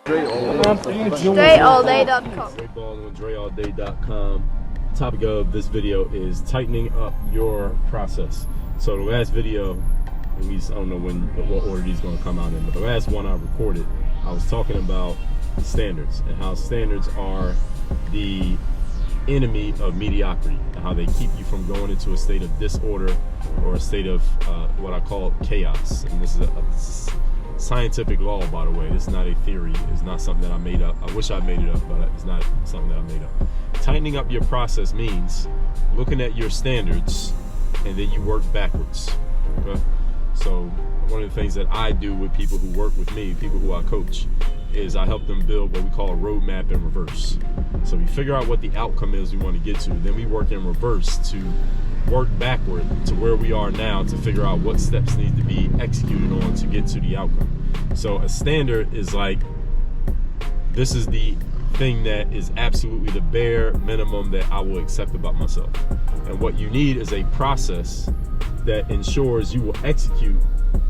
DreAllDay.com. Dre Baldwin, DreAllDay.com. Topic of this video is tightening up your process. So the last video, at least I don't know what order these going to come out in, but the last one I recorded, I was talking about standards and how standards are the enemy of mediocrity, and how they keep you from going into a state of disorder or a state of what I call chaos. And this is a scientific law, by the way. This is not a theory. It's not something that I made up. I wish I made it up, but it's not something that I made up. Tightening up your process means looking at your standards and then you work backwards. Okay? So one of the things that I do with people who work with me, people who I coach, is I help them build what we call a roadmap in reverse. So we figure out what the outcome is we want to get to, then we work in reverse to work backward to where we are now to figure out what steps need to be executed on to get to the outcome. So a standard is like, this is the thing that is absolutely the bare minimum that I will accept about myself. And what you need is a process that ensures you will execute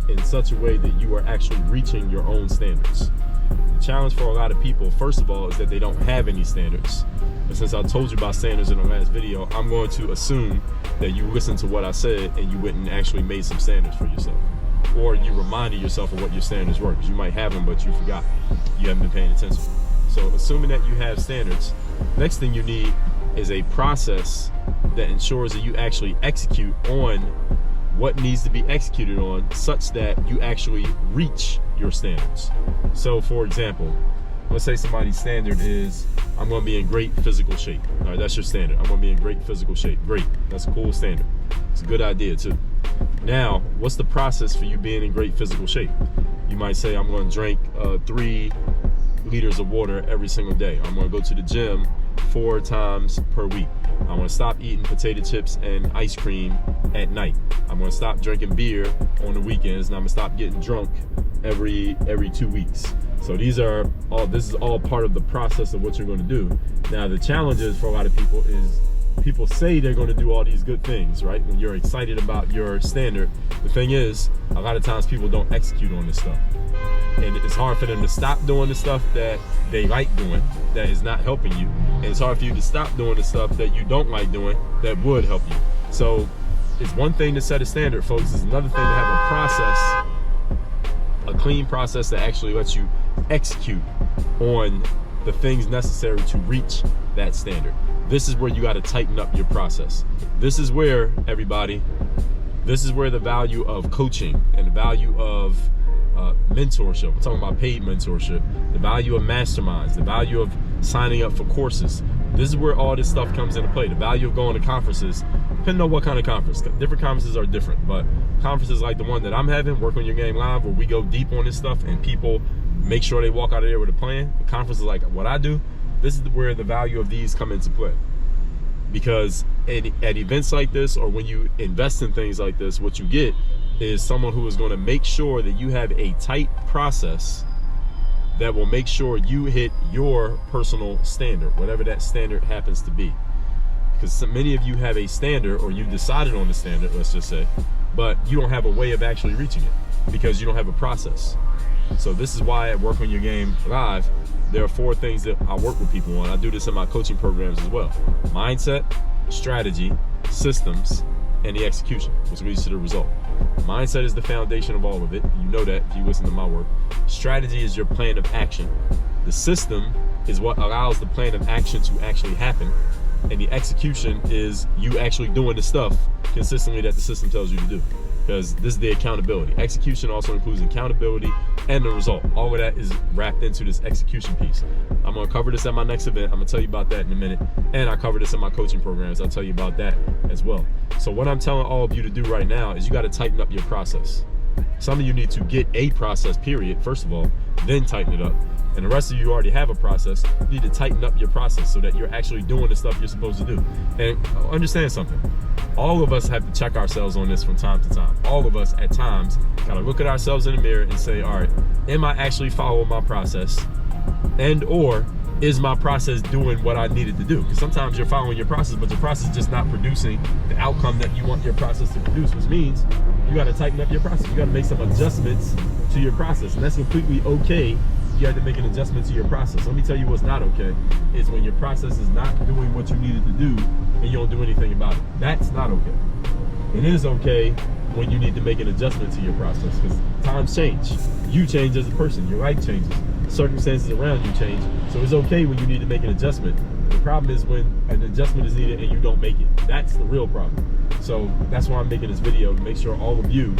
in such a way that you are actually reaching your own standards. The challenge for a lot of people, first of all, is that they don't have any standards. And since I told you about standards in the last video, I'm going to assume that you listened to what I said and you went and actually made some standards for yourself. Or you reminded yourself of what your standards were, because you might have them, but you forgot. You haven't been paying attention. So assuming that you have standards, next thing you need is a process that ensures that you actually execute on what needs to be executed on such that you actually reach your standards. So for example, let's say somebody's standard is, I'm going to be in great physical shape. All right, that's your standard. I'm going to be in great physical shape. Great. That's a cool standard. It's a good idea too. Now, what's the process for you being in great physical shape? You might say, I'm going to drink 3 liters of water every single day. I'm going to go to the gym 4 times per week. I'm going to stop eating potato chips and ice cream at night. I'm going to stop drinking beer on the weekends, and I'm going to stop getting drunk every 2 weeks. So this is all part of the process of what you're going to do. Now the challenge is for a lot of people is people say they're going to do all these good things, right? When you're excited about your standard, the thing is, a lot of times people don't execute on this stuff. And it's hard for them to stop doing the stuff that they like doing that is not helping you. And it's hard for you to stop doing the stuff that you don't like doing that would help you. So it's one thing to set a standard, folks. It's another thing to have a process, a clean process that actually lets you execute on the things necessary to reach that standard. This is where you got to tighten up your process. This is where, everybody, this is where the value of coaching and the value of mentorship, I'm talking about paid mentorship, the value of masterminds, the value of signing up for courses. This is where all this stuff comes into play. The value of going to conferences, depending on what kind of conference. Different conferences are different, but conferences like the one that I'm having, Work on Your Game Live, where we go deep on this stuff and people make sure they walk out of there with a plan. The conferences like what I do, this is where the value of these come into play. Because at events like this, or when you invest in things like this, what you get is someone who is going to make sure that you have a tight process that will make sure you hit your personal standard, whatever that standard happens to be. Because many of you have a standard, or you decided on the standard, let's just say, but you don't have a way of actually reaching it because you don't have a process. So this is why at Work on Your Game Live, there are 4 things that I work with people on. I do this in my coaching programs as well. Mindset, strategy, systems, and the execution, which leads to the result. Mindset is the foundation of all of it. You know that if you listen to my work. Strategy is your plan of action. The system is what allows the plan of action to actually happen. And the execution is you actually doing the stuff consistently that the system tells you to do. Because this is the accountability. Execution also includes accountability and the result. All of that is wrapped into this execution piece. I'm going to cover this at my next event. I'm going to tell you about that in a minute. And I cover this in my coaching programs. I'll tell you about that as well. So what I'm telling all of you to do right now is you got to tighten up your process. Some of you need to get a process, period, first of all, then tighten it up. And the rest of you already have a process. You need to tighten up your process so that you're actually doing the stuff you're supposed to do. And understand something. All of us have to check ourselves on this from time to time. All of us at times gotta look at ourselves in the mirror and say, all right, am I actually following my process? And or is my process doing what I needed to do? Because sometimes you're following your process, but your process is just not producing the outcome that you want your process to produce, which means you got to tighten up your process. You got to make some adjustments to your process, and that's completely okay you had to make an adjustment to your process. Let me tell you what's not okay, is when your process is not doing what you needed to do and you don't do anything about it. That's not okay. It is okay when you need to make an adjustment to your process, because times change. You change as a person, your life changes, circumstances around you change. So it's okay when you need to make an adjustment. The problem is when an adjustment is needed and you don't make it. That's the real problem. So that's why I'm making this video, to make sure all of you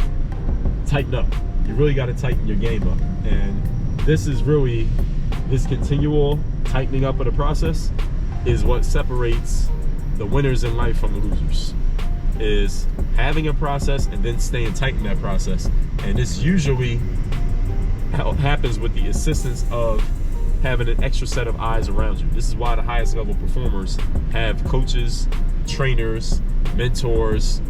tighten up. You really got to tighten your game up. And this is really, this continual tightening up of the process is what separates the winners in life from the losers. Is having a process and then staying tight in that process. And this usually happens with the assistance of having an extra set of eyes around you. This is why the highest level performers have coaches, trainers, mentors,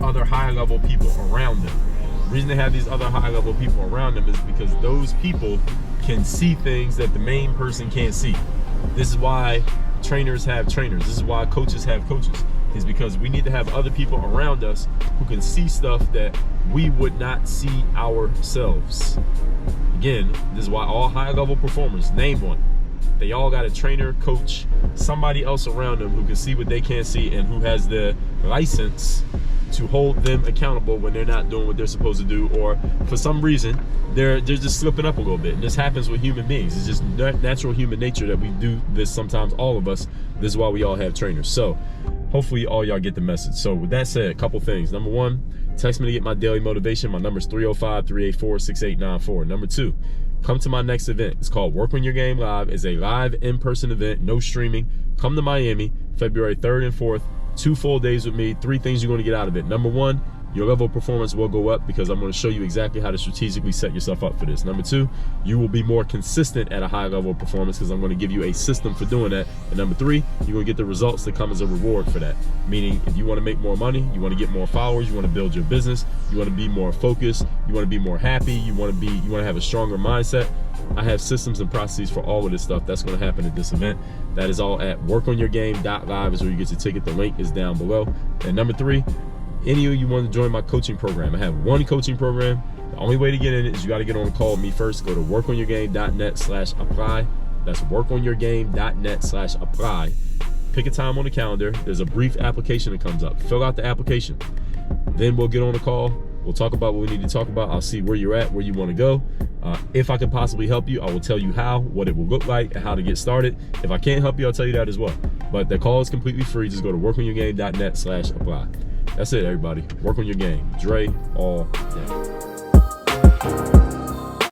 other high level people around them. The reason they have these other high level people around them is because those people can see things that the main person can't see. This is why trainers have trainers. This is why coaches have coaches. Is because we need to have other people around us who can see stuff that we would not see ourselves. Again, this is why all high level performers, name one, they all got a trainer, coach, somebody else around them who can see what they can't see and who has the license to hold them accountable when they're not doing what they're supposed to do, or for some reason they're just slipping up a little bit. And this happens with human beings. It's just natural human nature that we do this sometimes, all of us. This is why we all have trainers. So hopefully all y'all get the message. So with that said, a couple things. Number one, text me to get my daily motivation. My number is 305-384-6894. Number two, come to my next event. It's called Work on Your Game Live. It's a live in-person event, no streaming. Come to Miami, February 3rd and 4th. 2 full days with me. 3 things you're going to get out of it. Number one, your level of performance will go up because I'm going to show you exactly how to strategically set yourself up for this. Number two, you will be more consistent at a high level of performance because I'm going to give you a system for doing that. And number three, you're going to get the results that come as a reward for that. Meaning, if you want to make more money, you want to get more followers, you want to build your business, you want to be more focused, you want to be more happy, you want to have a stronger mindset. I have systems and processes for all of this stuff. That's going to happen at this event. That is all at workonyourgame.live is where you get your ticket. The link is down below. And number three, any of you want to join my coaching program, I have one coaching program. The only way to get in it is you got to get on a call with me first. Go to workonyourgame.net/apply. That's workonyourgame.net/apply. Pick a time on the calendar. There's a brief application that comes up. Fill out the application. Then we'll get on a call. We'll talk about what we need to talk about. I'll see where you're at, where you want to go. If I can possibly help you, I will tell you how, what it will look like, and how to get started. If I can't help you, I'll tell you that as well. But the call is completely free. Just go to workonyourgame.net/apply. That's it, everybody. Work on your game. Dre all day.